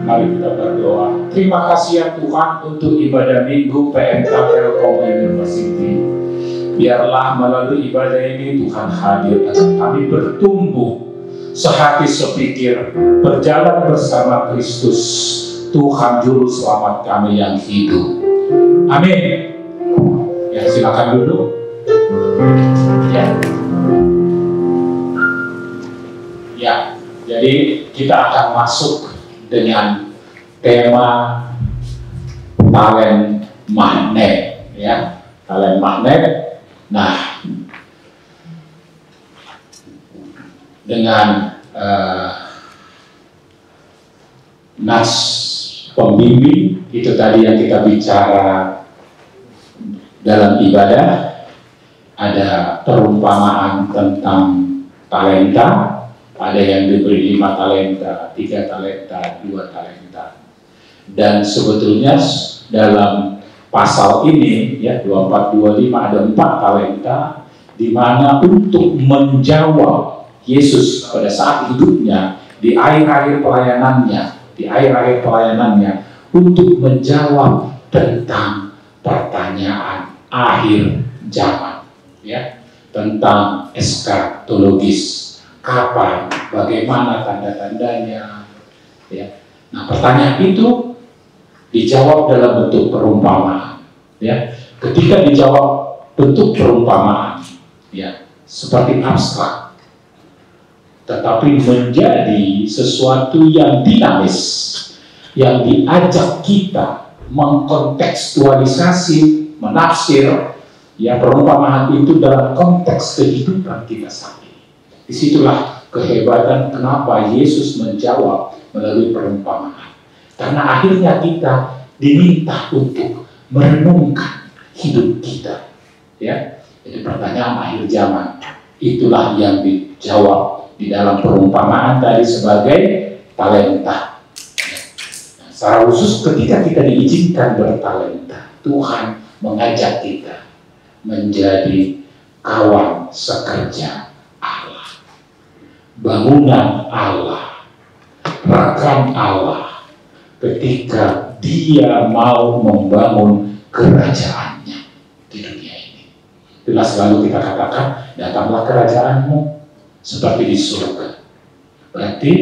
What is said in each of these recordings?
Mari kita berdoa. Terima kasih ya Tuhan untuk ibadah minggu PMK Telkom University. Biarlah melalui ibadah ini Tuhan hadir agar kami bertumbuh sehati sepikir, berjalan bersama Kristus, Tuhan Juru Selamat kami yang hidup. Amin. Ya, silakan duduk. Ya. Ya, jadi kita akan masuk dengan tema talent magnet, ya, talent magnet. Nah, dengan nas pembimbing itu tadi yang kita bicara dalam ibadah, ada perumpamaan tentang talenta. Ada yang diberi 5 talenta, 3 talenta, 2 talenta. Dan sebetulnya dalam pasal ini, ya 24-25 ada 4 talenta, di mana untuk menjawab Yesus pada saat hidupnya, di akhir-akhir pelayanannya, untuk menjawab tentang pertanyaan akhir zaman, ya, tentang eskatologis. Kapan, bagaimana tanda-tandanya, ya. Nah, pertanyaan itu dijawab dalam bentuk perumpamaan, ya. Ketika dijawab bentuk perumpamaan, ya, seperti abstrak, tetapi menjadi sesuatu yang dinamis, yang diajak kita mengkontekstualisasi, menafsir, ya, perumpamaan itu dalam konteks kehidupan kita saat ini. Disitulah kehebatan kenapa Yesus menjawab melalui perumpamaan. Karena akhirnya kita diminta untuk merenungkan hidup kita, ya. Jadi pertanyaan akhir zaman itulah yang dijawab di dalam perumpamaan tadi sebagai talenta. Nah, secara khusus ketika kita diizinkan bertalenta, Tuhan mengajak kita menjadi kawan sekerja Allah, bangunan Allah, rekan Allah, ketika Dia mau membangun kerajaannya di dunia ini. Itulah selalu kita katakan, datanglah kerajaanmu seperti di surga. Berarti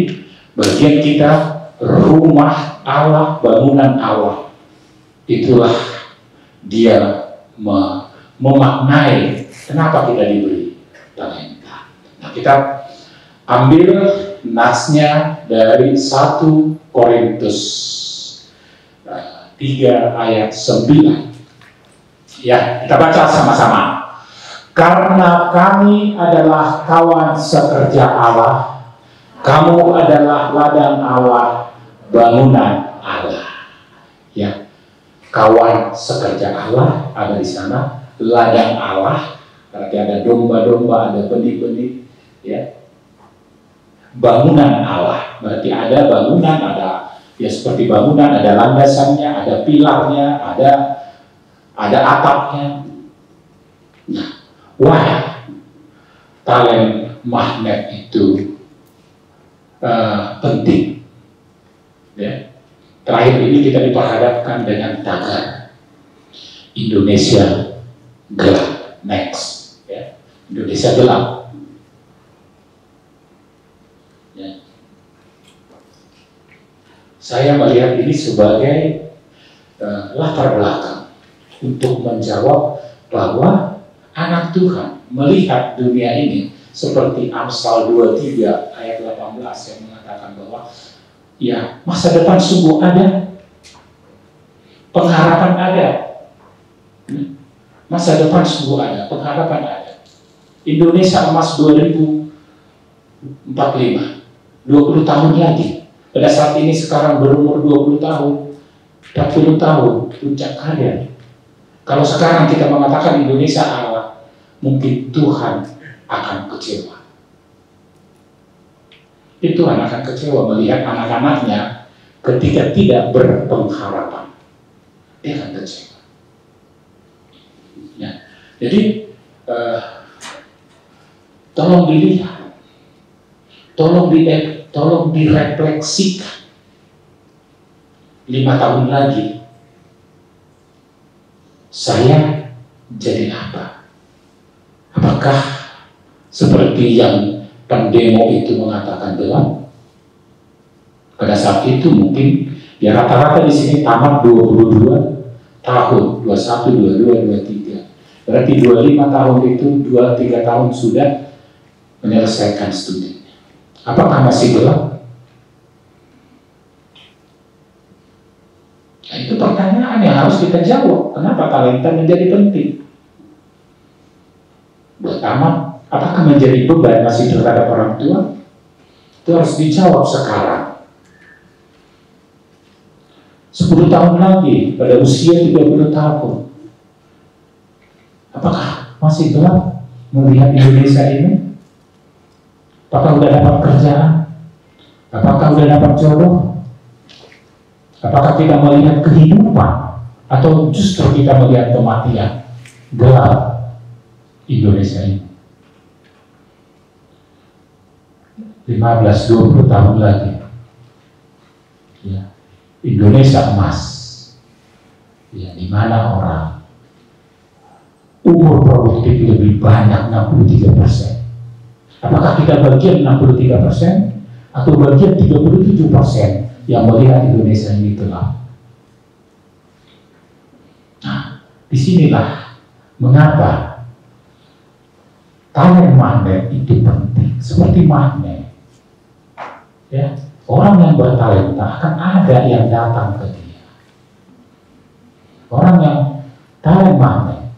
bagian kita rumah Allah, bangunan Allah. Itulah Dia memaknai kenapa kita diberi talenta. Nah, kita ambil nasnya dari 1 Korintus 3 ayat 9. Ya, kita baca sama-sama. Karena kami adalah kawan sekerja Allah, kamu adalah ladang Allah, bangunan Allah. Ya, kawan sekerja Allah ada di sana, ladang Allah, berarti ada domba-domba, ada benih-benih, ya. Bangunan Allah, berarti ada bangunan, ada ya seperti bangunan, ada landasannya, ada pilarnya, ada atapnya. Nah, wah, talent magnet itu penting. Ya. Terakhir ini kita diperhadapkan dengan tagar Indonesia gelap, next. Ya. Indonesia gelap. Ya. Saya melihat ini sebagai latar belakang untuk menjawab bahwa anak Tuhan melihat dunia ini seperti Amsal 23 ayat 18 yang mengatakan bahwa ya masa depan sungguh ada, pengharapan ada, masa depan sungguh ada, pengharapan ada. Indonesia emas 2045, 20 tahun lagi. Pada saat ini sekarang berumur 20 tahun, 40 tahun, puncak karir. Kalau sekarang kita mengatakan Indonesia Allah, mungkin Tuhan akan kecewa. Tuhan akan kecewa melihat anak-anaknya ketika tidak berpengharapan. Dia akan kecewa. Ya. Jadi, tolong dilihat, tolong direfleksikan. 5 tahun lagi saya jadi apa? Apakah seperti yang pendemo itu mengatakan gelap? Pada saat itu mungkin ya rata-rata di sini tamat 22 tahun, 21, 22, 23. Berarti 25 tahun itu 2-3 tahun sudah menyelesaikan studi. Apakah masih gelap? Nah, itu pertanyaan yang harus kita jawab. Kenapa talenta menjadi penting? Pertama, apakah menjadi beban masih terhadap orang tua? Itu harus dijawab sekarang. 10 tahun lagi, pada usia 30 tahun, apakah masih gelap melihat Indonesia ini? Apakah sudah dapat kerjaan? Apakah sudah dapat jodoh? Apakah kita melihat kehidupan? Atau justru kita melihat kematian? Gelap Indonesia ini. 15-20 tahun lagi, ya, Indonesia emas, ya, di mana orang umur produktif lebih banyak 63%. Apakah kita bagian 63% atau bagian 37% yang melihat Indonesia ini gelap? Nah, disinilah mengapa talent magnet itu penting, seperti magnet. Ya, orang yang bertalenta akan ada yang datang ke dia. Orang yang talent magnet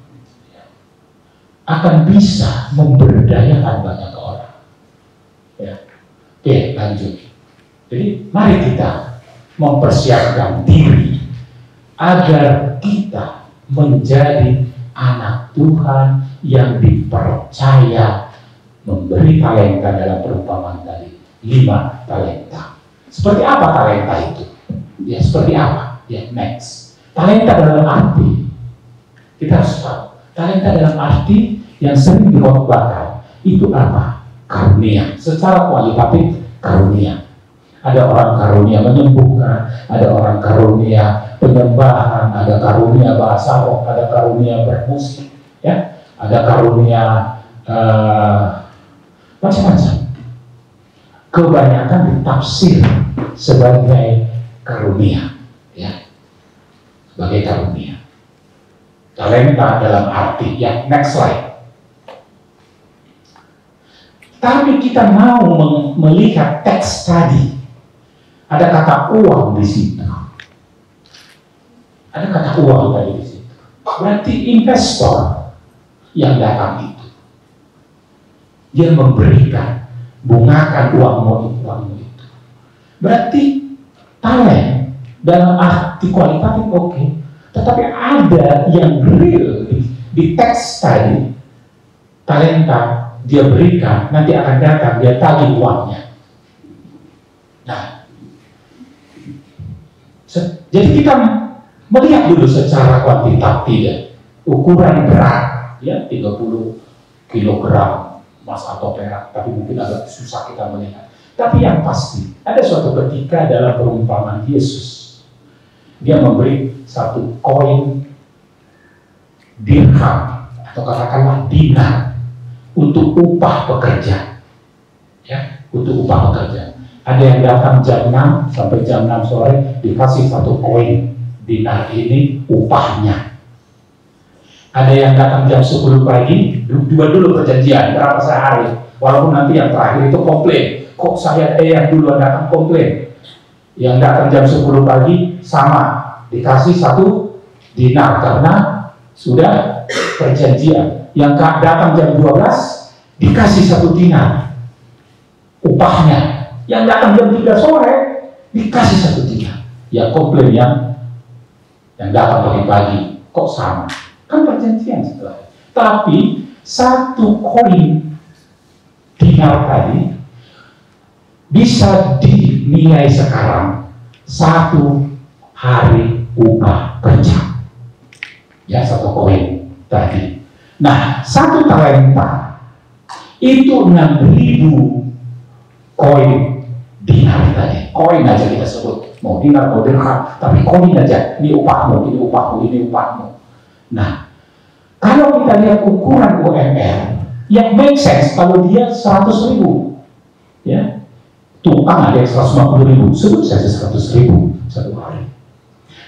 akan bisa memberdayakan banyak orang. Ya. Oke, lanjut. Jadi mari kita mempersiapkan diri agar kita menjadi anak Tuhan yang dipercaya memberi talenta dalam perumpamaan tadi. 5 talenta. Seperti apa talenta itu? Ya, seperti apa? Ya, next. Talenta dalam arti, kita harus tahu. Talenta dalam arti yang sering dikhotbahkan itu apa? Karunia. Secara kualitatif, karunia. Ada orang karunia menyembuhkan, ada orang karunia penyembahan, ada karunia bahasa roh, ada karunia bermusik, ya, ada karunia macam-macam. Kebanyakan ditafsir sebagai karunia, ya, sebagai karunia. Talenta dalam arti, ya, next slide. Tapi kita mau melihat teks tadi, ada kata uang di situ. Ada kata uang tadi di situ. Berarti investor yang datang itu, dia memberikan, bungakan uangmu itu. Berarti talent dalam arti kualitatif oke. Tetapi ada yang real di teks tadi. Talenta dia berikan, nanti akan datang, dia tagih uangnya. Nah, jadi kita melihat dulu secara kuantitatif, ya, ukuran berat, ya, 30 kilogram emas atau perak, tapi mungkin agak susah kita melihat. Tapi yang pasti, ada suatu ketika dalam perumpamaan Yesus, dia memberi satu koin dirham atau katakanlah dinar untuk upah pekerja, ya, untuk upah pekerja. Ada yang datang jam 6 sampai jam 6 sore dikasih satu koin dinar, ini upahnya. Ada yang datang jam 10 pagi, dua dulu perjanjian berapa sehari, walaupun nanti yang terakhir itu komplain, kok saya yang duluan datang komplain. Yang datang jam 10 pagi sama, dikasih 1 dinar karena sudah perjanjian. Yang datang jam 12 dikasih 1 dinar upahnya. Yang datang jam 3 sore dikasih 1 dinar. Ya komplain yang datang pagi-pagi, kok sama? Kan perjanjian setelah. Tapi 1 koin dinar tadi bisa dinilai sekarang 1 hari upah kerja. Ya, 1 koin tadi. Nah, 1 talenta itu 6.000 koin dinar tadi. Koin aja kita sebut mau dinar, mau dirham, tapi koin aja, ini upahmu, ini upahmu, ini upahmu. Nah, kalau kita lihat ukuran UMR, yang make sense kalau dia 100.000, ya, tukang ada yang 150.000, sebut saja 100.000 satu hari.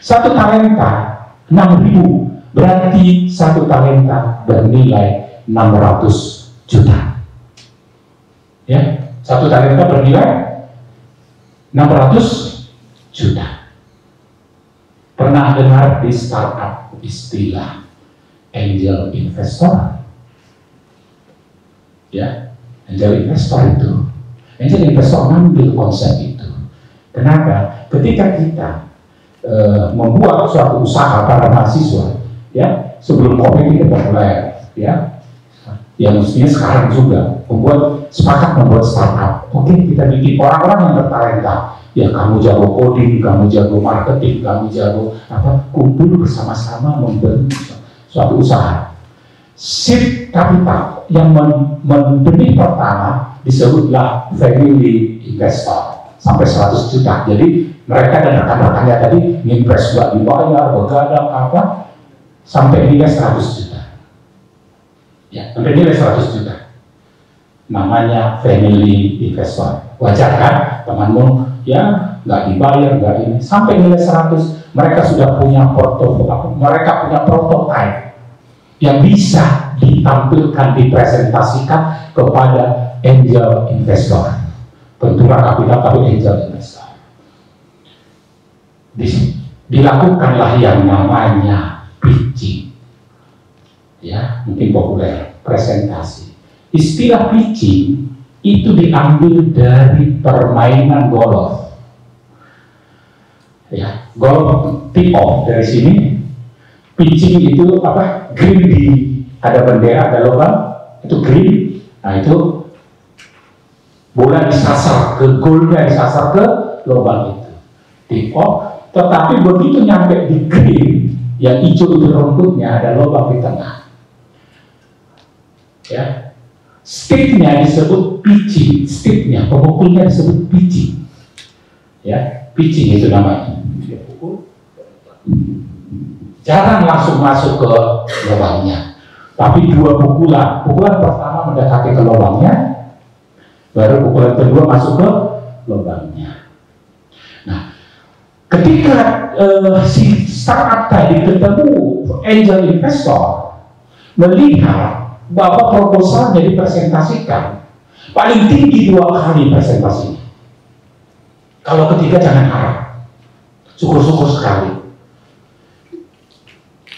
Satu talenta 6.000, berarti satu talenta bernilai 600 juta. Ya, satu talenta bernilai 600 juta. Pernah dengar di startup istilah angel investor? Ya, angel investor itu. Angel investor mengambil konsep itu. Kenapa? Ketika kita membuat suatu usaha para mahasiswa, ya, sebelum COVID kita populer, ya, yang mestinya sekarang juga sepakat membuat startup. Oke, kita bikin orang-orang yang bertalenta. Ya, kamu jago coding, kamu jago marketing, kamu jago apa? Kumpul bersama-sama membentuk suatu usaha. Seed capital yang membenih pertama disebutlah family investor sampai 100 juta. Jadi mereka dan rekan-rekannya tadi invest nggak dibayar, begadang apa, sampai nilai 100 juta. Ya, sampai nilai 100 juta. Namanya family investor. Wajar kan, temanmu ya nggak dibayar, nggak ini, sampai nilai 100, mereka sudah punya portofolio, mereka punya prototype yang bisa ditampilkan, dipresentasikan kepada angel investor, benturan kapital tapi angel investor. Dilakukanlah yang namanya pitching, ya, mungkin populer, presentasi. Istilah pitching itu diambil dari permainan golf, ya, golf tip off dari sini. Pitching itu apa? Green, ada bendera, ada lubang, itu green. Nah, itu bola disasar ke goalnya, disasar ke lubang itu, tip off. Tetapi begitu nyampe di green, yang hijau itu rumputnya, ada lubang di tengah. Ya, sticknya disebut pitching, sticknya, pemukulnya disebut pitching. Ya, pitching itu namanya. Jarang langsung masuk ke lubangnya, tapi dua pukulan. Pukulan pertama mendekati ke lubangnya, baru pukulan kedua masuk ke lubangnya. Nah, ketika si startup tadi ketemu angel investor, melihat bahwa proposalnya dipresentasikan paling tinggi 2 kali presentasinya. Kalau ketiga jangan harap, syukur-syukur sekali.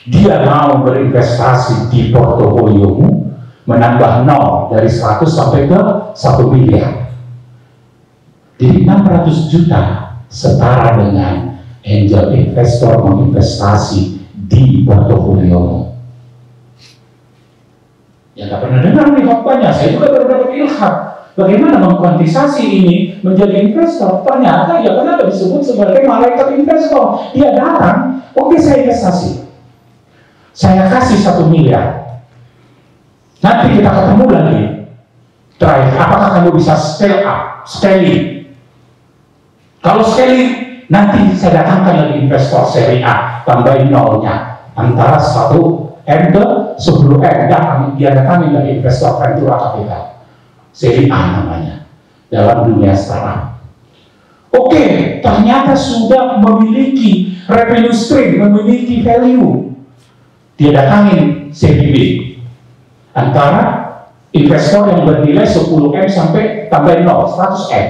Dia mau berinvestasi di portofoliomu, menambah 0 dari 100 sampai ke 1 miliar. Jadi 600 juta setara dengan angel investor menginvestasi di portofoliomu. Ya, nggak pernah dengar nih khotbahnya, saya juga baru dapat ilham. Bagaimana mengkuantisasi ini menjadi investor? Ternyata ya kenapa disebut sebagai malaikat investor? Dia datang, oke, saya investasi. Saya kasih 1 miliar. Nanti kita ketemu lagi. Try, apakah kamu bisa scale up, scaling? Kalau scaling, nanti saya datangkan lagi investor seri A, tambahin nolnya. Antara 1M ke 10M, dia datangin lagi investor ventura capital. Seri A namanya, dalam dunia startup. Oke, ternyata sudah memiliki revenue stream, memiliki value. Dia datangin seri B, antara investor yang bernilai 10M sampai tambahin 0, 100M.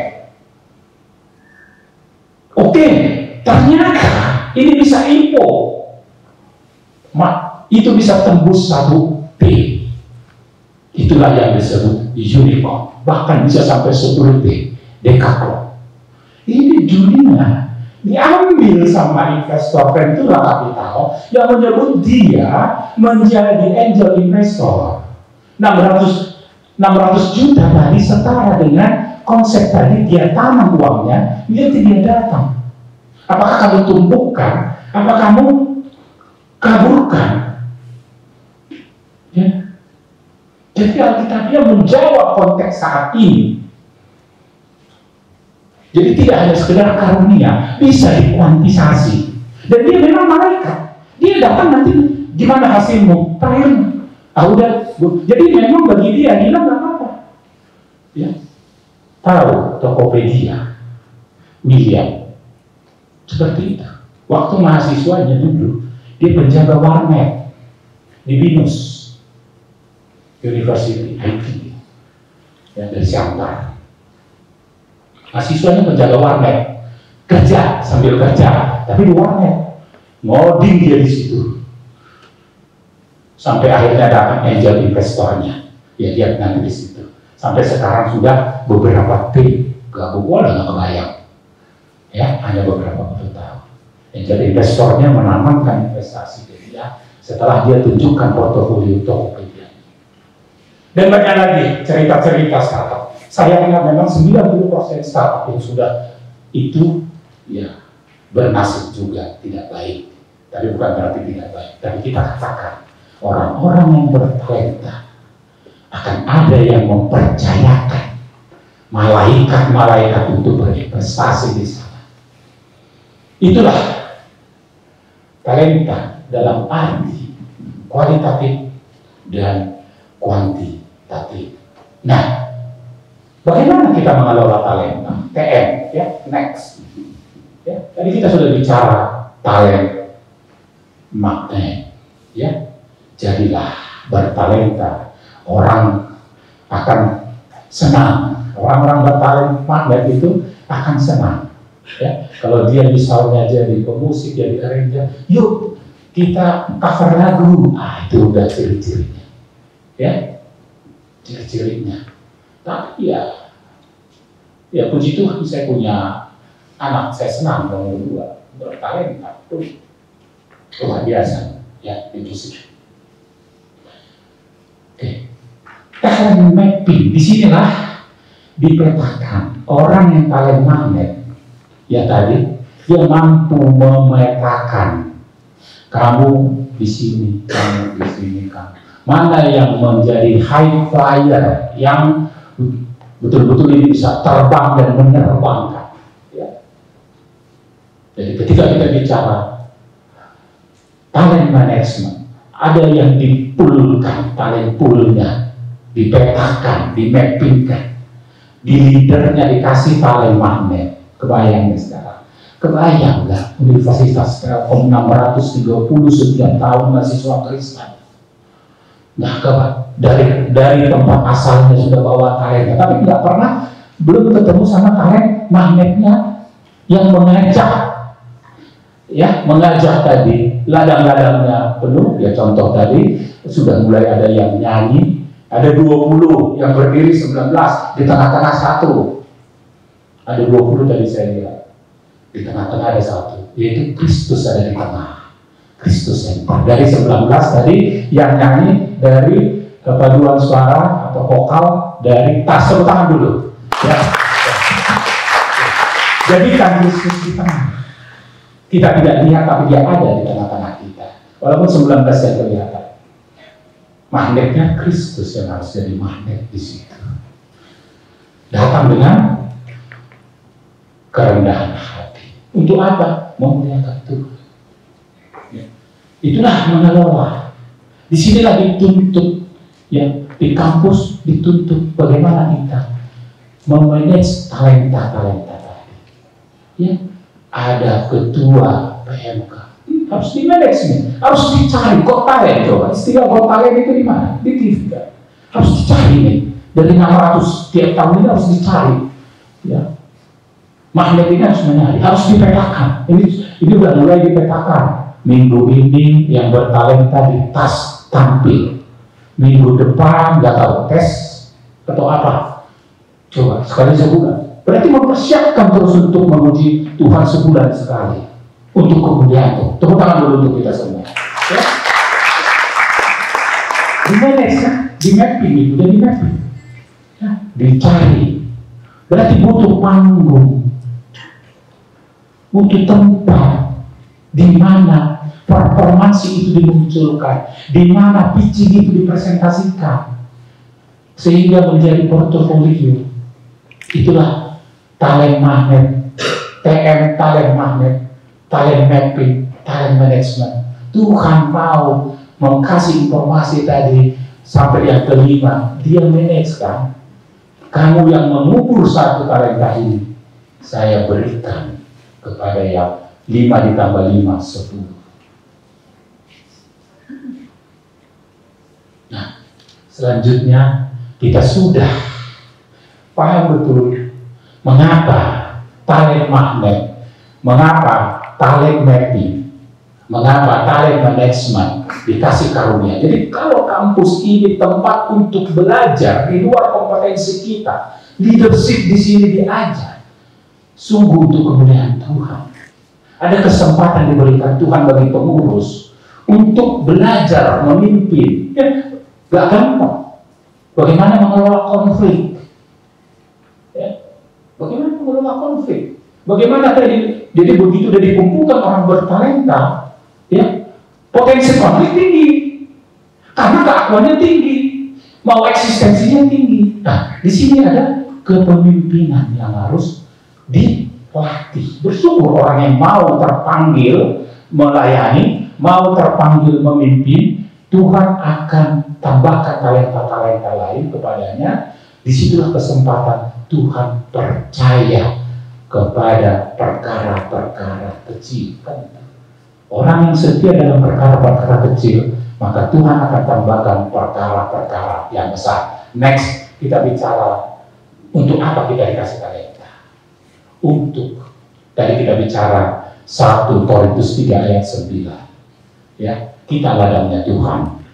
Oke, ternyata ini bisa IPO. Itu bisa tembus 1T. Itulah yang disebut unicorn. Bahkan bisa sampai 10T, dekakron. Ini dunia diambil sama investor ventura capital yang menyebut dia menjadi angel investor. 600 juta tadi setara dengan konsep tadi, dia tanam uangnya, dia tidak datang. Apakah kamu tumbuhkan? Apa kamu kaburkan? Ya. Jadi Alkitab menjawab konteks saat ini. Jadi tidak hanya sekedar karunia, bisa dikuantisasi. Dan dia memang malaikat. Dia datang nanti, gimana hasilmu? Terakhir. Udah. Jadi memang bagi dia hilang nggak apa-apa. Ya. Tahu Tokopedia, William, seperti itu. Waktu mahasiswanya dulu, dia penjaga warnet di Binus University IT, yang dari Siantar. Mahasiswanya penjaga warnet, kerja sambil kerja, tapi di warnet, ngoding dia di situ. Sampai akhirnya datang angel investornya, ya dia nanti di situ. Sampai sekarang sudah beberapa tim, gak boleh nggak kebayang, ya hanya beberapa puluh tahun. Angel investornya menanamkan investasi ke dia setelah dia tunjukkan portofolio Tokopedia. Dan banyak lagi cerita-cerita startup. Saya ingat memang 90% startup yang sudah itu ya bernasib juga tidak baik. Tapi bukan berarti tidak baik. Tapi kita katakan orang-orang yang bertalenta akan ada yang mempercayakan malaikat-malaikat untuk berinvestasi di sana. Itulah talenta dalam arti kualitatif dan kuantitatif. Nah, bagaimana kita mengelola talenta? TM, ya, next. Ya, tadi kita sudah bicara talent magnet, ya. Jadilah bertalenta, orang akan senang. Orang-orang bertalenta magnet itu akan senang. Ya, kalau dia misalnya jadi pemusik, jadi arranger, yuk kita cover lagu. Itu udah ciri-cirinya, ya, ciri-cirinya. Tapi ya puji Tuhan saya punya anak, saya senang nomor 2 bertalenta tuh luar biasa, ya di musik. Oke, talent mapping di sinilah dipetakan orang yang talent magnet. Ya tadi, dia mampu memetakan kamu di sini, kamu di sini, kamu. Mana yang menjadi high flyer, yang betul-betul ini bisa terbang dan menerbangkan. Ya. Jadi ketika kita bicara talent management, ada yang dipulkan, talent poolnya, dipetakan, dimappingkan, di leadernya dikasih talent magnet. Kebayang nih sekarang, kebayang nggak Universitas Telkom 630 setiap tahun mahasiswa Kristen? Nah, dari tempat asalnya sudah bawa talenta, tapi nggak pernah, belum ketemu sama talent magnetnya yang mengajak, ya mengajak tadi ladang-ladangnya penuh. Ya contoh tadi sudah mulai ada yang nyanyi, ada 20 yang berdiri 19 di tengah-tengah satu. Ada 20 tadi saya lihat. Di tengah-tengah ada satu, yaitu Kristus ada di tengah. Kristus yang dari 19 tadi yang nyanyi dari paduan suara atau vokal dari tas. Tepuk tangan dulu. Ya. Jadikan Kristus di tengah. Kita tidak lihat tapi dia ada di tengah-tengah kita. Walaupun 19 yang kelihatan. Magnetnya Kristus yang harus jadi magnet di situ. Datang dengan kerendahan hati. Untuk apa? Memuliakan Tuhan. Ya. Itulah mengelola. Di sinilah dituntut, ya di kampus dituntut bagaimana kita memanage talenta-talenta tadi. Ya, ada ketua PMK, harus di management, harus dicari kok talent. Coba istilah kok talent itu di mana? Di TV kan? Harus dicari nih. Dari 600 tiap tahun ini harus dicari. Ya. Magnet ini harus mencari, harus dipetakan. Ini udah mulai dipetakan. Minggu ini yang bertalenta di tas tampil. Minggu depan nggak tahu tes atau apa. Coba sekali sebulan. Berarti mempersiapkan terus untuk memuji Tuhan sebulan sekali. Untuk kemudian tuh. Tepuk tangan dulu untuk kita semua. Ya. Di manage kan? Di mapping itu, udah di mapping. Ya, dicari. Berarti butuh panggung. Butuh tempat di mana performansi itu dimunculkan, di mana pitching itu dipresentasikan, sehingga menjadi portofolio. Itulah talent magnet, TM talent magnet, talent mapping, talent management. Tuhan mau mengkasih informasi tadi sampai yang kelima, dia manage kan. Kamu yang mengubur satu talenta ini, saya berikan kepada yang 5 ditambah 5, 10. Nah, selanjutnya kita sudah paham betul mengapa talent magnet, mengapa talent mapping, mengapa talent management dikasih karunia. Jadi kalau kampus ini tempat untuk belajar di luar kompetensi kita, leadership di sini diajar, sungguh untuk kemuliaan Tuhan. Ada kesempatan diberikan Tuhan bagi pengurus untuk belajar memimpin. Gak gampang. Bagaimana mengelola konflik? Bagaimana mengelola konflik? Bagaimana tadi? Jadi begitu sudah dikumpulkan orang bertalenta, potensi konflik tinggi, karena keakuannya tinggi, mau eksistensinya tinggi. Nah, di sini ada kepemimpinan yang harus dilatih. Bersyukur orang yang mau terpanggil melayani, mau terpanggil memimpin, Tuhan akan tambahkan talenta-talenta lain kepadanya. Disitulah kesempatan Tuhan percaya kepada perkara-perkara kecil. Orang yang setia dalam perkara-perkara kecil, maka Tuhan akan tambahkan perkara-perkara yang besar. Next, kita bicara untuk apa kita dikasih talenta. Untuk, tadi kita bicara 1 Korintus 3 ayat 9. Ya, kita ladangnya Tuhan,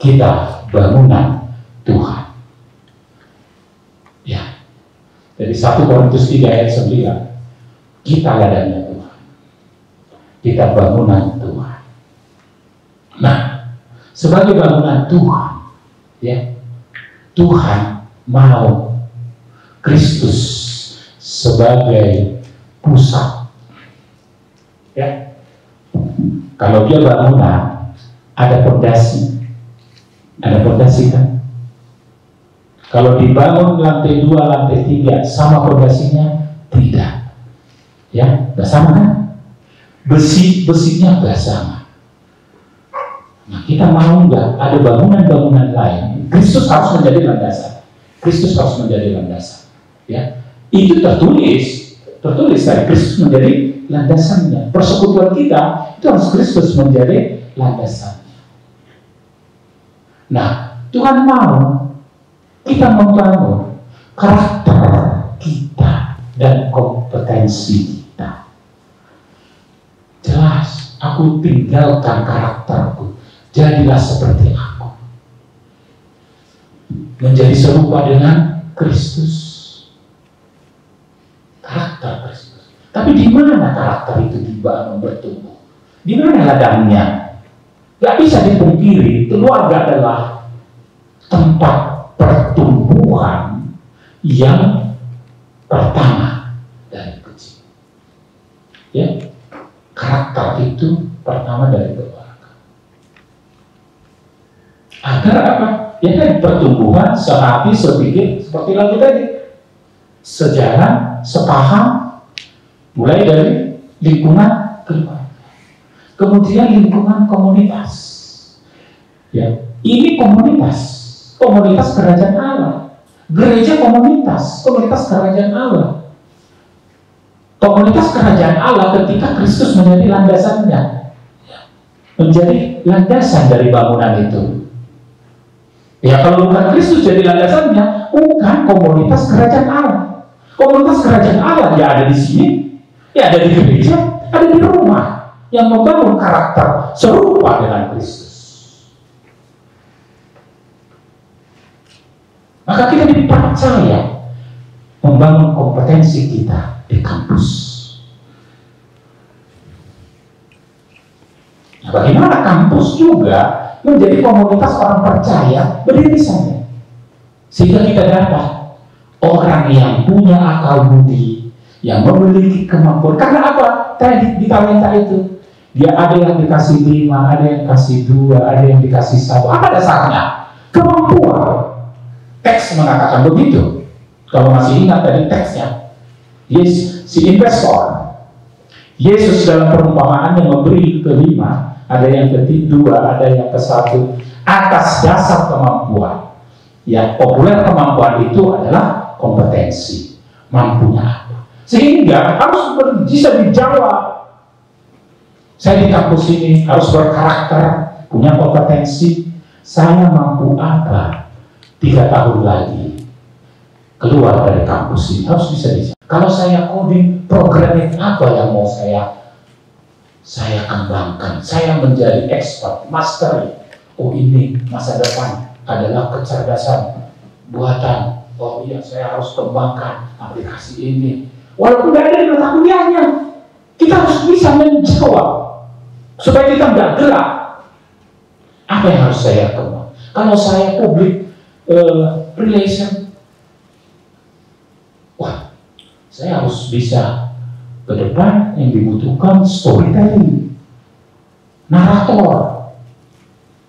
kita bangunan Tuhan. Ya, jadi 1 Korintus 3 ayat 9, kita ladangnya Tuhan, kita bangunan Tuhan. Nah, sebagai bangunan Tuhan, ya, Tuhan mau Kristus sebagai pusat. Ya, kalau dia bangunan, ada fondasi kan? Kalau dibangun lantai 2, lantai 3, sama fondasinya? Tidak. Ya, nggak sama kan? Besinya nggak sama. Nah, kita mau nggak ada bangunan-bangunan lain? Kristus harus menjadi landasan. Kristus harus menjadi landasan. Ya, itu tertulis dari Kristus menjadi landasannya. Persekutuan kita itu harus Kristus menjadi landasannya. Nah, Tuhan mau kita membangun karakter kita dan kompetensi kita. Jelas, aku tinggalkan karakterku, jadilah seperti aku. Menjadi serupa dengan Kristus. Karakter Kristus. Tapi di mana karakter itu dibangun bertumbuh? Di mana ladangnya? Gak bisa dipungkiri, keluarga adalah tempat pertumbuhan yang pertama dari kecil. Ya, karakter itu pertama dari keluarga. Agar apa? Ya kan pertumbuhan sehati, sepikir, seperti lagu tadi, sejalan, sepaham, mulai dari lingkungan keluarga. Kemudian lingkungan komunitas. Ya, ini komunitas kerajaan Allah. Gereja komunitas kerajaan Allah. Komunitas kerajaan Allah ketika Kristus menjadi landasannya, menjadi landasan dari bangunan itu. Ya, kalau bukan Kristus jadi landasannya, bukan komunitas kerajaan Allah. Komunitas kerajaan Allah ya ada di sini, ya ada di gereja, ada di rumah. Yang membangun karakter serupa dengan Kristus. Maka kita dipercaya membangun kompetensi kita di kampus. Nah, bagaimana kampus juga menjadi komunitas orang percaya berdiri sana, sehingga kita dapat orang yang punya akal budi, yang memiliki kemampuan. Karena apa? Tadi di talenta itu, dia ada yang dikasih 5, ada yang dikasih 2, ada yang dikasih 1. Apa dasarnya? Kemampuan. Teks mengatakan begitu. Kalau masih ingat tadi teksnya, Yes, si investor. Yesus dalam perumpamaannya memberi kelima, ada yang kedua, ada yang ke-1, atas dasar kemampuan. Ya, populer kemampuan itu adalah kompetensi, mampunya apa. Sehingga harus bisa dijawab. Saya di kampus ini harus berkarakter, punya kompetensi. Saya mampu apa 3 tahun lagi keluar dari kampus ini, harus bisa dijawab. Kalau saya coding, programming apa yang mau saya kembangkan? Saya menjadi expert, master. Oh, ini masa depan adalah kecerdasan buatan. Oh iya, saya harus kembangkan aplikasi ini. Walaupun tidak ada di mata kuliahnya, kita harus bisa menjawab supaya kita nggak gelap. Apa yang harus saya kembangkan? Kalau saya public relation, wah, saya harus bisa ke depan yang dibutuhkan storytelling, narator.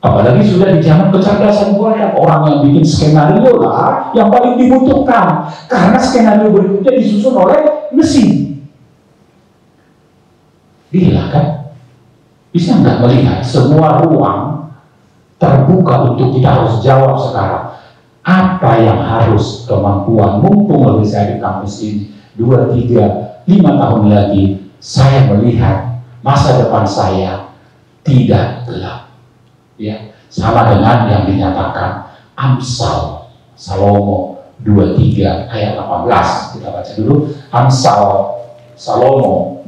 Apalagi sudah di zaman kecerdasan buatan, orang yang bikin skenario lah yang paling dibutuhkan, karena skenario berikutnya disusun oleh mesin. Gila kan? Bisa nggak melihat semua ruang terbuka untuk kita harus jawab sekarang? Apa yang harus kemampuan, mumpung lebih saya di kampus ini 2, 3, 5 tahun lagi, saya melihat masa depan saya tidak gelap. Ya, sama dengan yang dinyatakan Amsal Salomo 23 ayat 18. Kita baca dulu Amsal Salomo.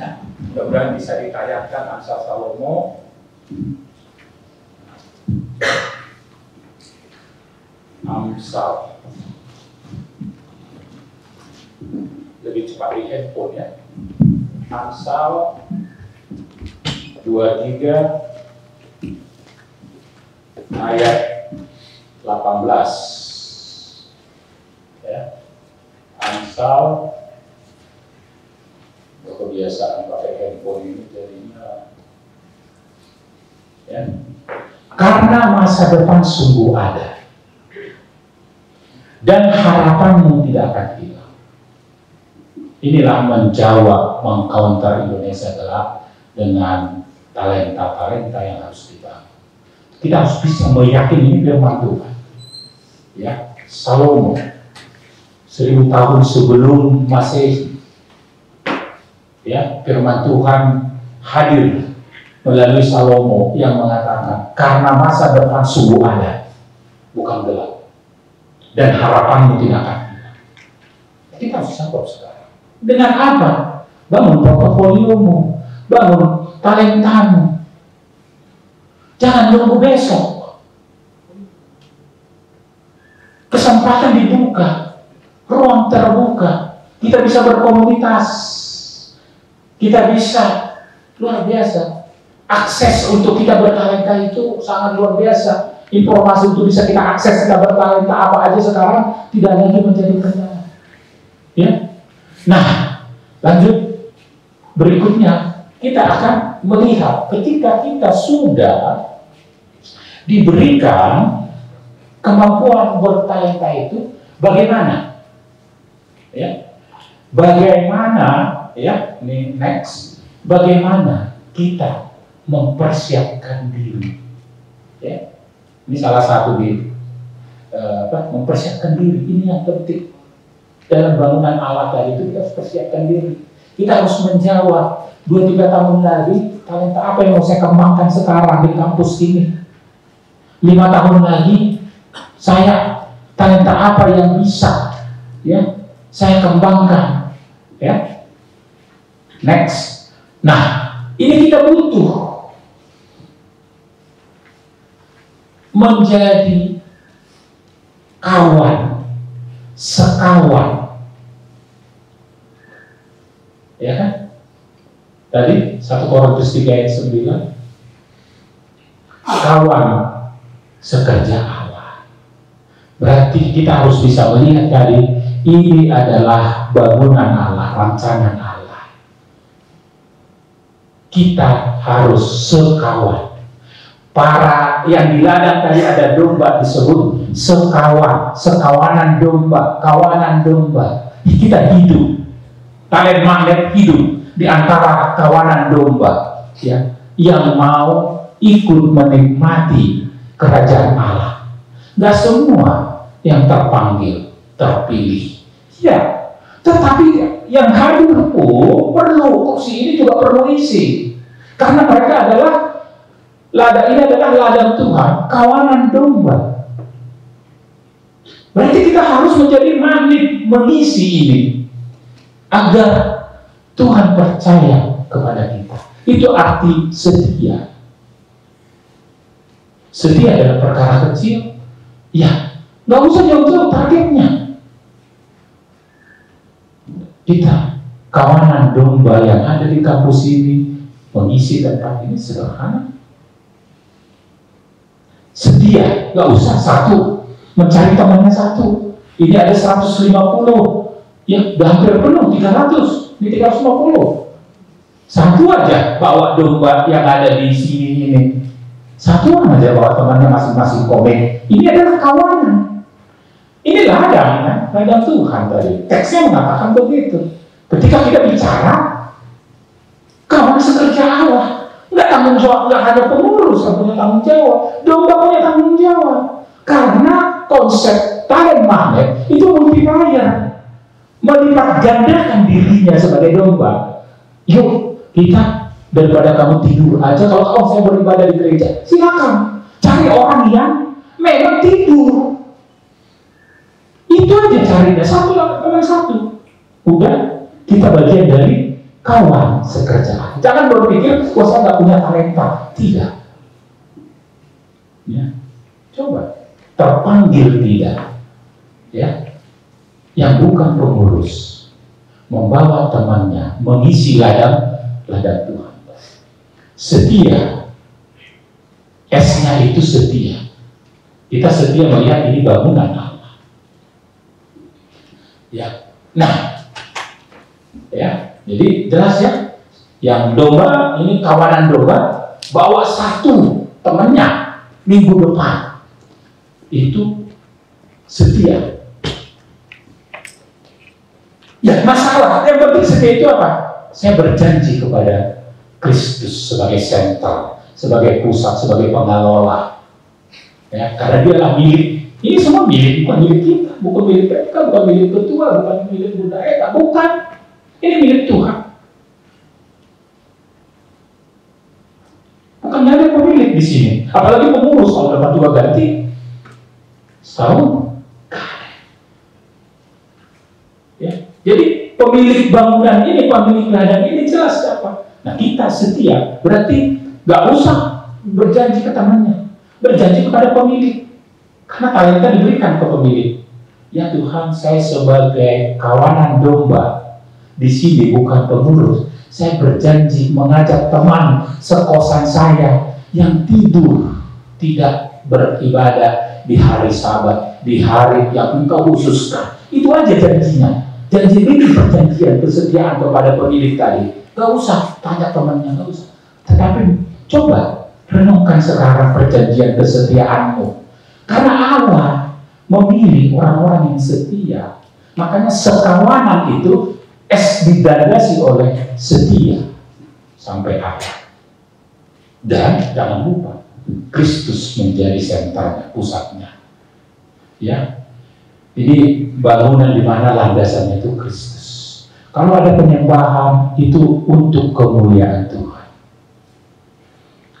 Ya, mudah-mudahan bisa ditayangkan Amsal Salomo. Amsal. Lebih cepat di handphone ya. Amsal 23 ayat 18. Ya. Amsal, kebiasaan pakai handphone ini jadinya ya. Karena masa depan sungguh ada dan harapanmu tidak akan hilang. Inilah menjawab, mengcounter Indonesia gelap dengan talenta-talenta yang harus dibangun. Kita harus bisa meyakini ini firman Tuhan. Ya, Salomo 1000 tahun sebelum Masehi. Ya, firman Tuhan hadir melalui Salomo yang mengatakan, karena masa depan sungguh ada, bukan gelap, dan harapanmu tidak akan hilang. Kita harus jawab sekarang. Dengan apa? Bangun portofoliomu, bangun talentamu. Jangan nunggu besok. Kesempatan dibuka, ruang terbuka. Kita bisa berkomunitas. Kita bisa, luar biasa. Akses untuk kita bertalenta itu sangat luar biasa. Informasi untuk bisa kita akses, kita bertalenta apa aja sekarang tidak lagi menjadi kendala. Ya. Nah, lanjut berikutnya kita akan melihat ketika kita sudah diberikan kemampuan bertalenta itu, bagaimana? Ya, bagaimana? Ya, ini next. Bagaimana kita mempersiapkan diri? Ya, ini salah satu di mempersiapkan diri. Ini yang penting dalam bangunan Allah tadi itu, kita harus persiapkan diri. Kita harus menjawab 2-3 tahun lagi talenta apa yang mau saya kembangkan sekarang di kampus ini. 5 tahun lagi saya talenta apa yang bisa ya saya kembangkan ya. Next. Nah, ini kita butuh menjadi kawan, sekawan, ya kan? Tadi 1 Korintus 3 ayat 9, kawan sekerja Allah. Berarti kita harus bisa melihat tadi, ini adalah bangunan Allah, rancangan Allah. Kita harus sekawan. Para yang di ladang tadi ada domba disebut sekawan, sekawanan domba, kawanan domba. kita hidup, talent magnet hidup di antara kawanan domba, ya, yang mau ikut menikmati kerajaan Allah. Gak semua yang terpanggil, terpilih, ya, tetapi yang hadir pun perlu, kursi ini juga perlu isi, karena mereka adalah ladang, ini adalah ladang Tuhan, kawanan domba. Berarti kita harus menjadi magnet mengisi ini agar Tuhan percaya kepada kita. Itu arti setia. Setia adalah perkara kecil, ya, nggak usah jauh-jauh targetnya. Kita kawanan domba yang ada di kampus ini mengisi tempat ini sederhana. Setia, nggak usah satu, mencari temannya satu. Ini ada 150, ya, udah hampir penuh, 300, ini 350. Satu aja bawa domba yang ada di sini ini. Satu orang aja bawa temannya masing-masing komik. Ini adalah kawanan. Ini ladang, ladang Tuhan tadi. Teksnya mengatakan begitu. Ketika kita bicara, kawan sekerja Allah. Nggak tanggung jawab, nggak ada pengurus yang punya tanggung jawab. Domba punya tanggung jawab. Karena konsep talent magnet itu multiplier, melipat gandakan dirinya sebagai domba. Yuk, kita daripada kamu tidur aja, kalau saya beribadah di gereja, silakan cari orang yang memang tidur. Itu aja carinya, satu lawan satu. Udah, kita bagian dari kawan sekerjaan. Jangan berpikir, wah saya nggak punya talenta. Tidak. Ya, coba terpanggil tidak, ya, yang bukan pengurus, membawa temannya, mengisi ladang Tuhan. Setia, S-nya itu setia. Kita setia melihat ini bangunan Allah. Ya, nah, ya, jadi jelas ya, yang domba ini kawanan domba bawa satu temannya minggu depan, itu setia. Ya, masalah yang penting setia itu apa? Saya berjanji kepada Kristus sebagai sentral, sebagai pusat, sebagai pengelola. Ya, karena dia adalah milik. Ini semua milik, bukan milik kita, bukan milik PK, bukan milik ketua, bukan milik budaya, bukan. Ini milik Tuhan. Bukan ada pemilik di sini. Apalagi pengurus kalau dapat 2 ganti setahun. Ya, jadi pemilik bangunan ini, pemilik ladang ini jelas siapa. Nah, kita setia, berarti nggak usah berjanji ke temannya, berjanji kepada pemilik, karena talenta diberikan ke pemilik. Ya Tuhan, saya sebagai kawanan domba di sini bukan pengurus, saya berjanji mengajak teman sekosan saya yang tidur tidak beribadah di hari Sabat, di hari yang Engkau khususkan. Itu aja janjinya. Janji ini perjanjian kesetiaan kepada pemilik tadi. Gak usah tanya temannya, gak usah. Tetapi coba renungkan sekarang perjanjian kesetiaanmu. Karena Allah memilih orang-orang yang setia. Makanya sekawanan itu didandasi oleh setia sampai akhir. Dan jangan lupa, Kristus menjadi sentralnya, pusatnya. Ya. Jadi bangunan di mana landasannya itu Kristus. Kalau ada penyembahan itu untuk kemuliaan Tuhan.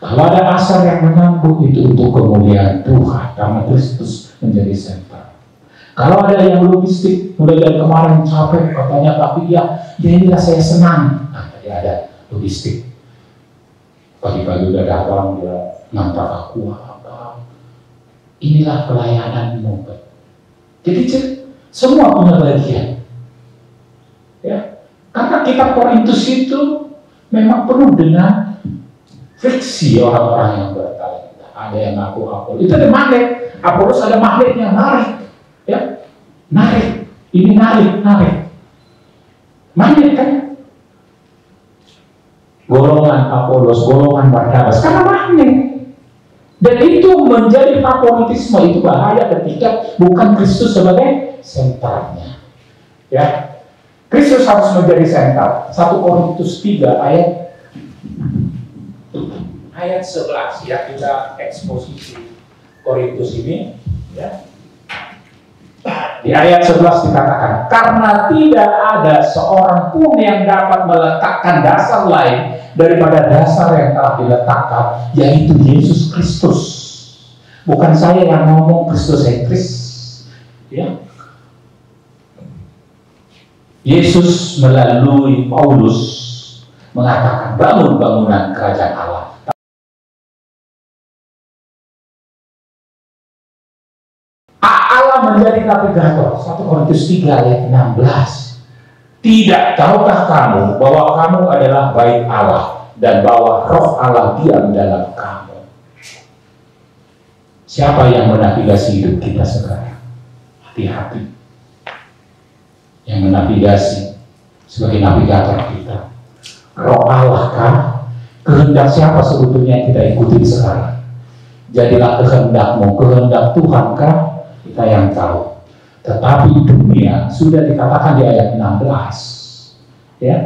Kalau ada asar yang menyambut itu untuk kemuliaan Tuhan, karena Kristus menjadi sentral. Kalau ada yang logistik, mulai dari kemarin capek katanya, tapi ya inilah saya senang. Nah, ya ada logistik. Pagi-pagi udah datang dia ngantar aku apa. Inilah pelayananmu. Jadi semua punya bagian, ya. Karena kitab Korintus itu memang penuh dengan friksi orang-orang yang bertalenta. Ada yang ngaku Apolos, itu ada magnet. Apolos ada magnetnya, narik, ya, narik. Ini narik. Magnet kan? Golongan Apolos, golongan Barnabas, karena magnet. Dan itu menjadi favoritisme, itu bahaya ketika bukan Kristus sebagai sentralnya. Ya, Kristus harus menjadi sentral. 1 Korintus 3 ayat 11 ya, kita eksposisi Korintus ini ya. Di ayat 11 dikatakan, karena tidak ada seorang pun yang dapat meletakkan dasar lain daripada dasar yang telah diletakkan, yaitu Yesus Kristus. Bukan saya yang ngomong, Kristus sentris ya. Yesus melalui Paulus mengatakan, bangun bangunan kerajaan Allah. Allah menjadi navigator. 1 Korintus 3 ayat 16. Tidak tahukah kamu bahwa kamu adalah bait Allah dan bahwa roh Allah diam dalam kamu? Siapa yang menavigasi hidup kita sekarang? Hati-hati. Yang menavigasi sebagai navigator kita, roh Allah kah? Kehendak siapa sebetulnya yang kita ikuti sekarang? Jadilah kehendakmu, kehendak Tuhan kah? Kita yang tahu. Tetapi dunia sudah dikatakan di ayat 16 ya,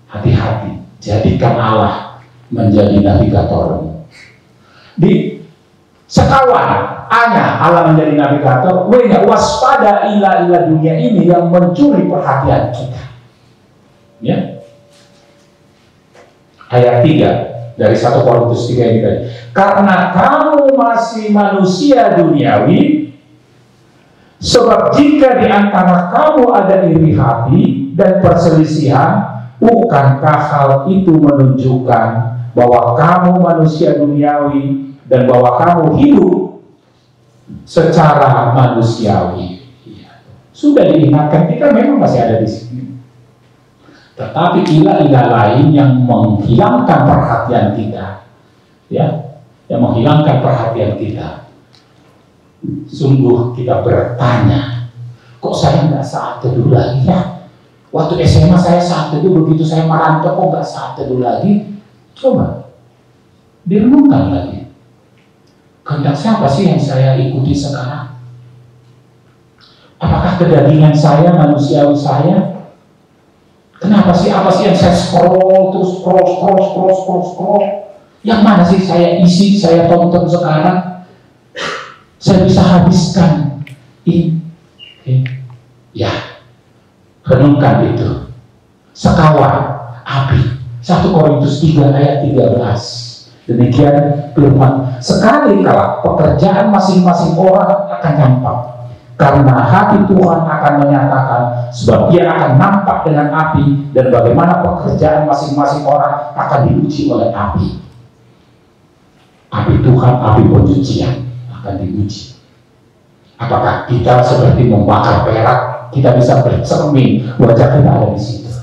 hati-hati, jadikan Allah menjadi navigatormu. Di sekawan A-nya Allah menjadi navigator, W-nya waspada ilah-ilah dunia ini yang mencuri perhatian kita ya. Ayat 3 dari 1 Korintus 3 ini tadi, karena kamu masih manusia duniawi. Sebab jika di antara kamu ada iri hati dan perselisihan, bukankah hal itu menunjukkan bahwa kamu manusia duniawi dan bahwa kamu hidup secara manusiawi? Sudah diingatkan, kita memang masih ada di sini. Tetapi ilah-ilah lain yang menghilangkan perhatian kita, ya, yang menghilangkan perhatian kita. Sungguh kita bertanya, kok saya nggak saat teduh lagi ya? Waktu SMA saya saat teduh, begitu saya merantau kok nggak saat teduh lagi? Coba direnungkan lagi. Kehendak siapa sih yang saya ikuti sekarang? Apakah kedagingan saya, manusiawi saya? Kenapa sih, apa sih yang saya scroll terus scroll? Yang mana sih saya isi, saya tonton sekarang? Saya bisa habiskan ini, ya, renungkan itu. Sekawan api. 1 Korintus 3 ayat 13. Demikian firman. Sekali kala pekerjaan masing-masing orang akan nampak, karena hati Tuhan akan menyatakan, sebab Dia akan nampak dengan api, dan bagaimana pekerjaan masing-masing orang akan diuji oleh api. Api Tuhan, api pencucian akan diuji. Apakah kita seperti membakar perak, kita bisa bercermin, wajah kita ada di situ,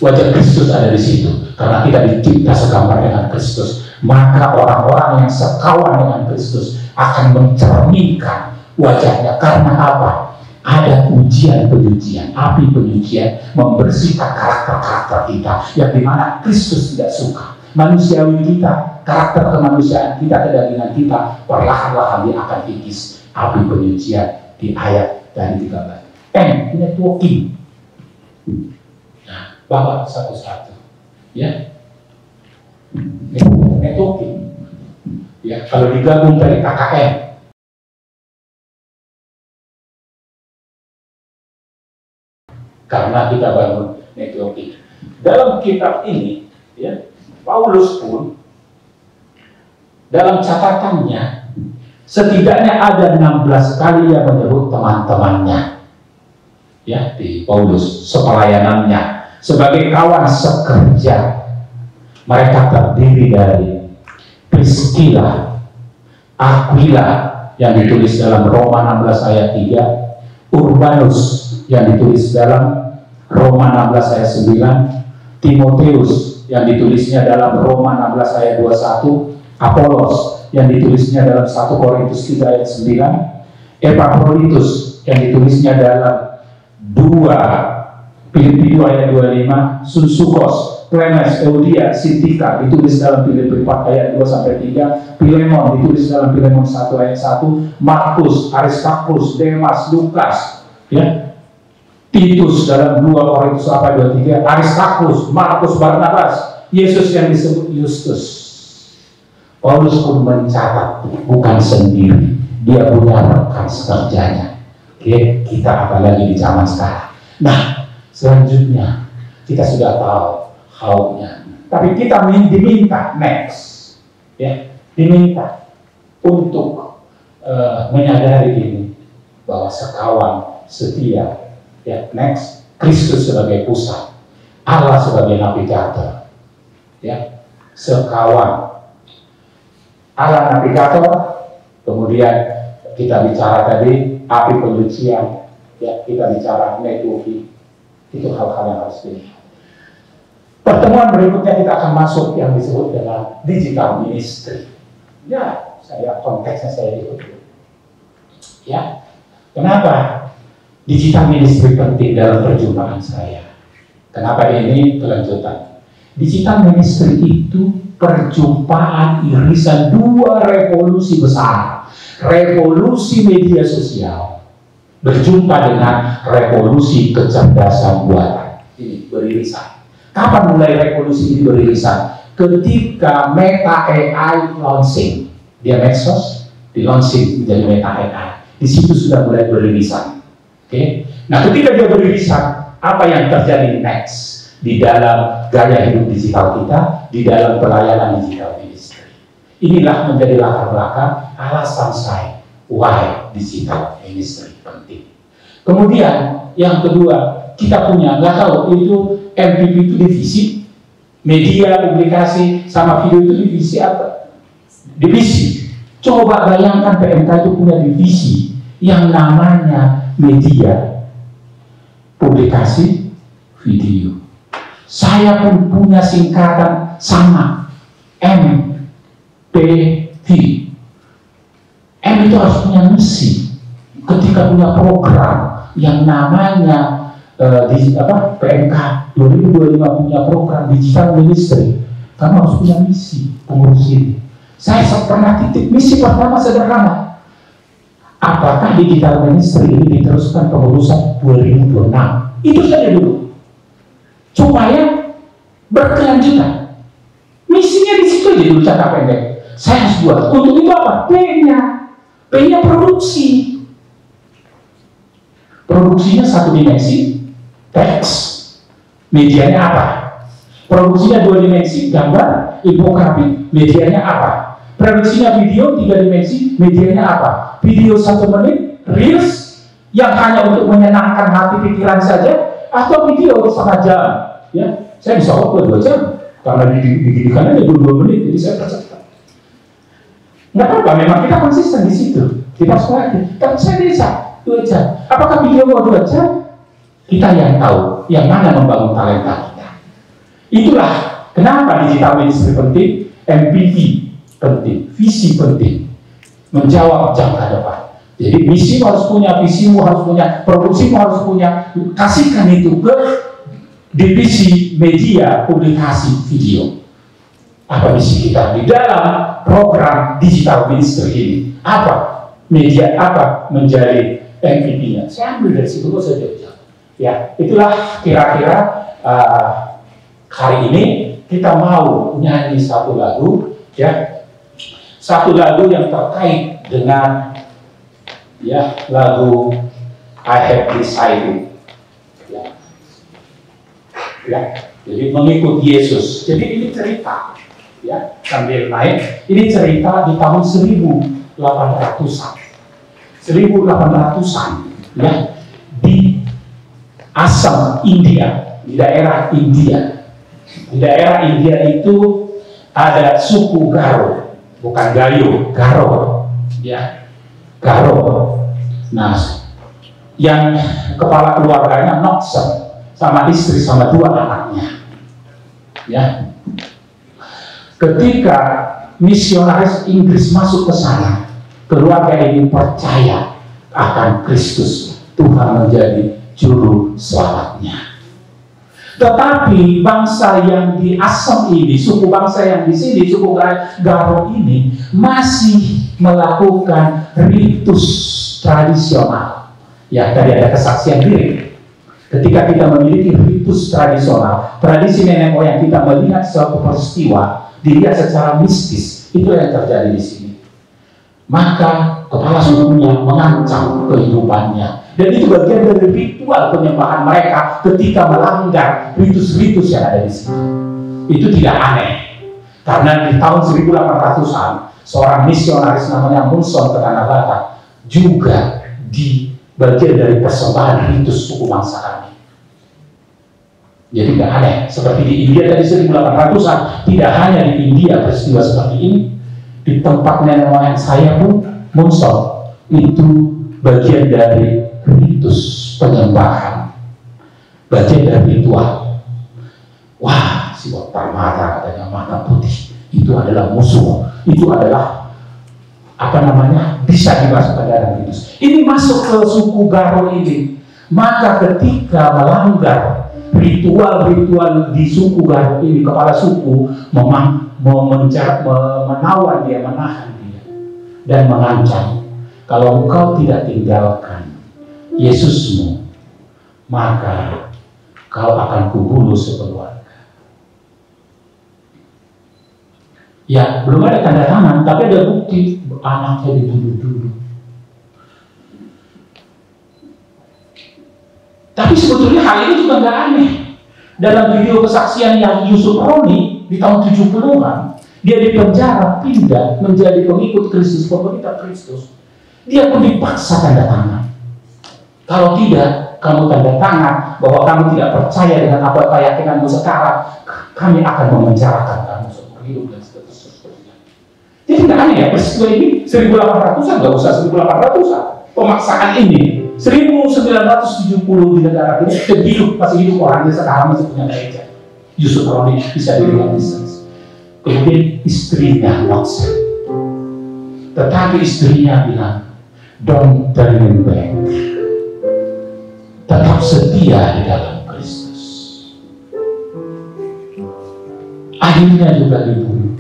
wajah Kristus ada di situ, karena kita dicipta segambar dengan Kristus. Maka orang-orang yang sekawan dengan Kristus akan mencerminkan wajahnya. Karena apa? Ada ujian penyucian, api penyucian membersihkan karakter-karakter kita yang dimana Kristus tidak suka. Manusiawi kita, karakter kemanusiaan kita, kedagingan kita, perlahan-lahan dia akan kikis. Api penyucian di ayat dari 13. Networking. Nah, bawa satu-satu. Ya. Networking. Ya, kalau digabung dari KKN. Karena kita bangun networking. Dalam kitab ini, ya, Paulus pun dalam catatannya setidaknya ada 16 kali yang menyebut teman-temannya, ya, di Paulus sepelayanannya sebagai kawan sekerja. Mereka terdiri dari Priscilla, Aquila yang ditulis dalam Roma 16 ayat 3, Urbanus yang ditulis dalam Roma 16 ayat 9, Timoteus yang ditulisnya dalam Roma 16 ayat 21, Apolos yang ditulisnya dalam 1 Korintus 3 ayat 9, Epaphroditus yang ditulisnya dalam 2 Filipi 2 ayat 25, Sunsukos, Clemens, Eudia, Sintika ditulis dalam Filipi 4 ayat 2 sampai 3, Filemon ditulis dalam Filemon 1 ayat 1, Markus, Aristarchus, Demas, Lukas, ya, Titus dalam 2 Korintus 23, Aristarchus, Markus, Barnabas, Yesus yang disebut Justus. Paulus pun mencatat, bukan sendiri, dia punya rekan sekerjanya. Oke, kita apalagi di zaman sekarang. Nah, selanjutnya kita sudah tahu how-nya, tapi kita diminta next, ya, diminta untuk menyadari ini bahwa sekawan setia. Ya, next, Kristus sebagai pusat, Allah sebagai navigator, ya, sekawan, Allah navigator. Kemudian kita bicara tadi api penyucian, ya, kita bicara networking, itu hal-hal yang harus dilihat. Pertemuan berikutnya kita akan masuk yang disebut dengan digital ministry. Ya, konteksnya saya ikut. Ya, kenapa? Digital ministry penting dalam perjumpaan saya. Kenapa ini kelanjutan? Digital ministry itu perjumpaan irisan 2 revolusi besar. Revolusi media sosial berjumpa dengan revolusi kecerdasan buatan. Ini beririsan. Kapan mulai revolusi ini beririsan? Ketika Meta AI launching. Dia medsos, di launching menjadi Meta AI. Di situ sudah mulai beririsan. Oke. Nah, ketika dia beririsan, apa yang terjadi next di dalam gaya hidup digital kita, di dalam pelayanan digital ministry? Inilah menjadi latar belakang alasan saya why digital ministry penting. Kemudian yang kedua, kita punya, nggak tahu itu MPP itu divisi, media, publikasi, sama video itu divisi apa? Divisi. Coba bayangkan PMK itu punya divisi yang namanya media, publikasi, video. Saya pun punya singkatan sama, MPV. M itu harus punya misi. Ketika punya program yang namanya PMK 2025 punya program digital ministry, kamu harus punya misi pengurus ini. Saya pernah titik misi pertama sederhana. Apakah digital ministry ini diteruskan pengurusan 2026? Itu saja dulu. Supaya berkelanjutan. Misinya di situ aja dulu jangka pendek. Saya harus buat. Untuk itu apa? P-nya. P-nya produksi. Produksinya 1 dimensi, teks. Medianya apa? Produksinya 2 dimensi, gambar, infografik. Medianya apa? Produksinya video 3 dimensi, medianya apa? Video 1 menit, reels yang hanya untuk menyenangkan hati pikiran saja, atau video 1/2 jam. Ya, saya bisa waktu 2 jam karena dididikannya 22 menit, jadi saya percepat. Nggak apa-apa, memang kita konsisten di situ. Kita sekolah, tapi saya bisa 2 jam. Apakah video mau 2 jam? Kita yang tahu, yang mana membangun talenta kita. Itulah kenapa digital ministry penting, MPV penting, visi penting, menjawab jangka depan. Jadi misimu harus punya, visimu harus punya, produksimu harus punya. Kasihkan itu ke divisi media, publikasi, video. Apa misi kita di dalam program digital ministry ini? Apa media, apa menjadi MPV-nya? Saya ambil dari situ saja. Ya, itulah kira-kira hari ini kita mau nyanyi satu lagu, ya. Satu lagu yang terkait dengan ya lagu I Have Decided, ya, jadi mengikut Yesus. Jadi ini cerita, ya, sambil naik. Ini cerita di tahun 1800-an, 1800-an, ya, di Assam, India, di daerah India. Di daerah India itu ada suku Garo. Bukan Gayo, Garo, ya, Garo. Nah, yang kepala keluarganya Noksen sama istri sama 2 anaknya, ya. Ketika misionaris Inggris masuk ke sana, keluarga ini percaya akan Kristus, Tuhan menjadi juru selamatnya. Tetapi bangsa yang di Assam ini, suku bangsa yang di sini, suku Garo ini masih melakukan ritus tradisional. Ya, tadi ada kesaksian diri. Ketika kita memiliki ritus tradisional, tradisi nenek moyang kita melihat suatu peristiwa, dilihat secara mistis, itu yang terjadi di sini. Maka kepala sukunya mengancam kehidupannya. Dan itu bagian dari ritual penyembahan mereka ketika melanggar ritus-ritus yang ada di situ. Itu tidak aneh. Karena di tahun 1800-an, seorang misionaris namanya Munson ke Tanah Batak juga di bagian dari persembahan ritus suku bangsa kami. Jadi tidak aneh. Seperti di India tadi 1800-an, tidak hanya di India peristiwa seperti ini. Di tempat nenek moyang saya pun, Munson, itu bagian dari ritus penyembahan, bagian dari ritual. Wah, si Dokter Mata katanya, mata putih itu adalah musuh, itu adalah bisa dimasukkan dalam ritus. Ini masuk ke suku Garo ini. Maka ketika melanggar ritual-ritual di suku Garo ini, kepala suku menawan dia, menahan dia, dan mengancam, kalau engkau tidak tinggalkan Yesusmu, maka kau akan kubunuh sekeluarga. Ya, belum ada tanda tangan, tapi ada bukti anaknya dibunuh dulu. Tapi sebetulnya hal ini juga nggak aneh. Dalam video kesaksian yang Yusuf Roni di tahun 70-an, dia dipenjara, pindah menjadi pengikut Kristus, pemerintah Kristus. Dia pun dipaksa tanda tangan. Kalau tidak, kamu tanda tangan bahwa kamu tidak percaya dengan apa keyakinanmu sekarang, kami akan memenjarakan kamu seumur hidup dan seterusnya. Jadi tidak aneh ya, peristiwa ini 1800-an, nggak usah 1800-an. Pemaksaan ini 1970 di negara ini masih hidup orangnya sekarang, masih punya gereja. Yusuf Roni bisa dilihat di sana. Kemudian istrinya Watson, tetapi istrinya bilang, don't turn back, tetap setia di dalam Kristus. Akhirnya juga dibunuh.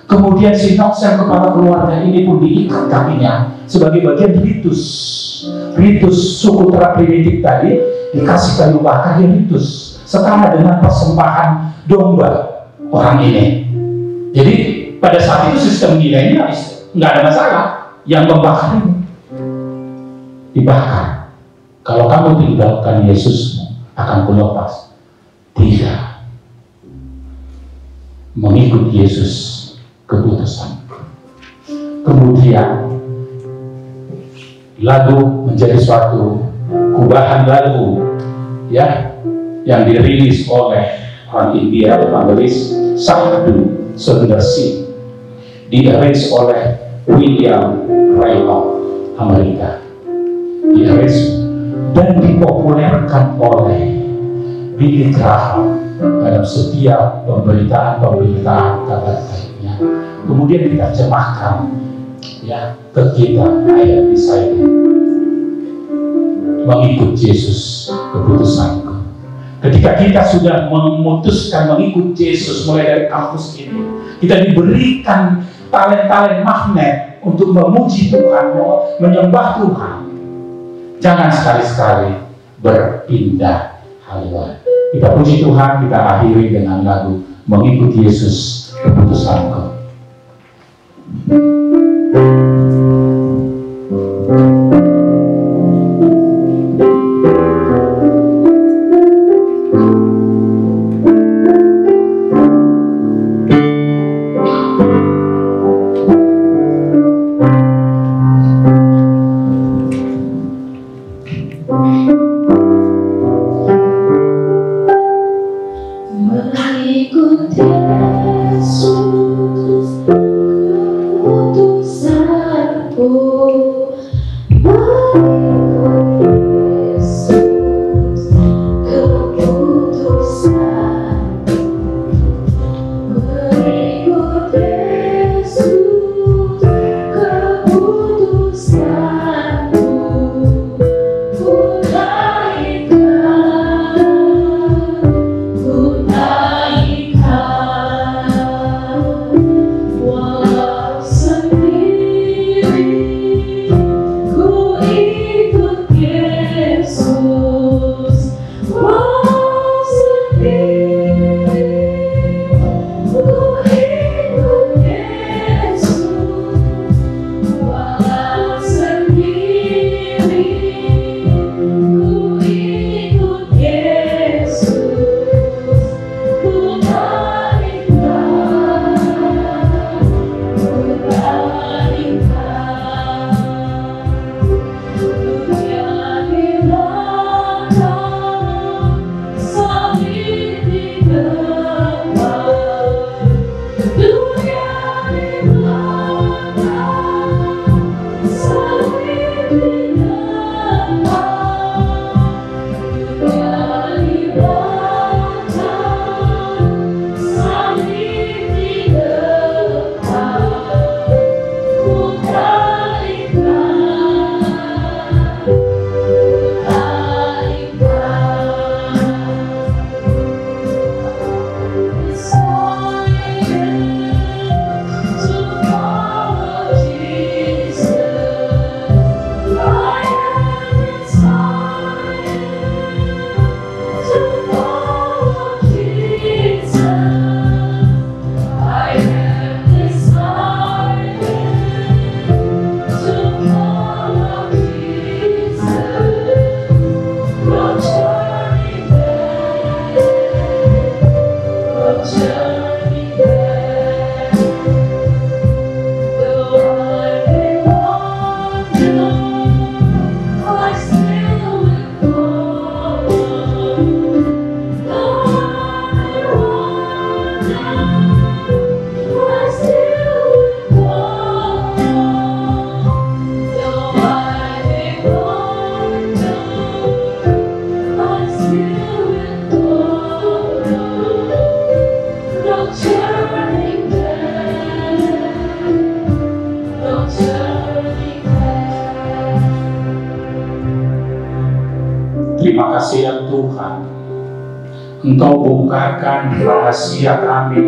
Kemudian si Noxer, kepala keluarga ini pun diikat kakinya sebagai bagian ritus suku primitif tadi, dikasih kayu bakar, ya ritus setara dengan persembahan domba orang ini. Jadi pada saat itu sistem nilainya nggak ada masalah. Yang membakar ini dibakar. Kalau kamu tinggalkan Yesusmu, akan kulepas. Tidak. Mengikut Yesus keputusan. Kemudian lagu menjadi suatu kubahan lagu, ya, yang dirilis oleh orang India, evangelis Sadhu Sundarsi, di-arrange oleh William Raymond, Amerika, di-arrange dan dipopulerkan oleh Billy Graham dalam setiap pemberitaan kabar baiknya. Kemudian diterjemahkan, ya, ke kita ayat di saya, mengikut Yesus keputusanku. Ketika kita sudah memutuskan mengikut Yesus mulai dari kampus ini, kita diberikan talent-talent magnet untuk memuji Tuhan, menyembah Tuhan. Jangan sekali-sekali berpindah haluan. Kita puji Tuhan, kita akhiri dengan lagu mengikut Yesus keputusanku. Mengikut Yesus Terima kasih ya Tuhan, Engkau bukakan rahasia kami,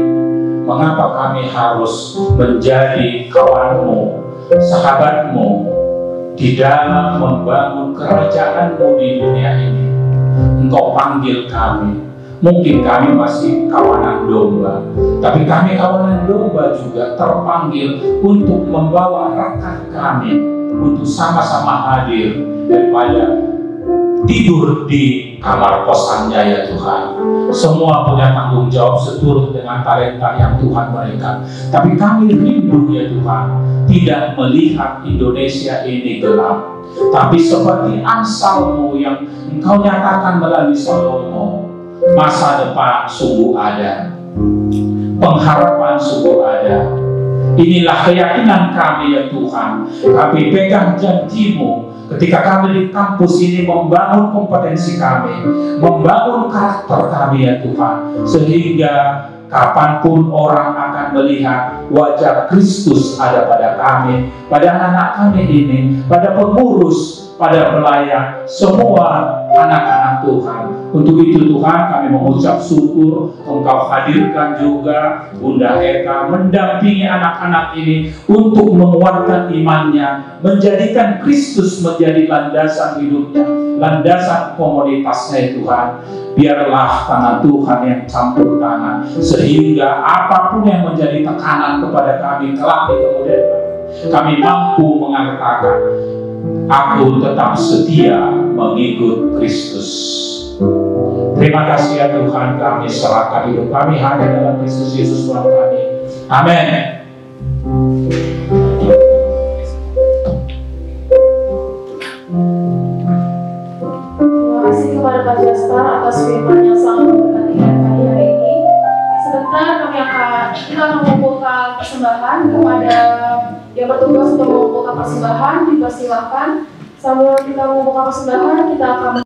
mengapa kami harus menjadi kawanmu, sahabatmu, di dalam membangun kerajaan-Mu di dunia ini. Engkau panggil kami. Mungkin kami masih kawanan domba, tapi kami kawanan domba juga terpanggil untuk membawa rekan kami untuk sama-sama hadir daripada tidur di kamar kosannya ya Tuhan. Semua punya tanggung jawab seturut dengan talenta yang Tuhan berikan. Tapi kami rindu ya Tuhan, tidak melihat Indonesia ini gelap, tapi seperti Amsal-Mu yang Engkau nyatakan melalui Salomo, masa depan sungguh ada, pengharapan sungguh ada. Inilah keyakinan kami ya Tuhan. Kami pegang janji-Mu ketika kami di kampus ini membangun kompetensi kami, membangun karakter kami ya Tuhan, sehingga kapanpun orang akan melihat wajah Kristus ada pada kami, pada anak kami ini, pada pengurus, pada pelayan, semua anak-anak Tuhan. Untuk itu Tuhan, kami mengucap syukur Engkau hadirkan juga Bunda Eka mendampingi anak-anak ini untuk menguatkan imannya, menjadikan Kristus menjadi landasan hidupnya, landasan komunitasnya Tuhan. Biarlah tangan Tuhan yang campur tangan, sehingga apapun yang menjadi tekanan kepada kami kelak di kemudian hari, kami mampu mengatakan, aku tetap setia mengikut Kristus. Terima kasih ya Tuhan, kami serahkan hidup kami hanya dalam Kristus Yesus Tuhan kami. Amin. Terima kasih kepada Pak Jasper atas firman yang sangat memberkati kami hari ini. Sebentar kita akan mengumpulkan persembahan. Kepada yang bertugas untuk mengumpulkan persembahan, dipersilakan. Sambil kita mengumpulkan persembahan, kita akan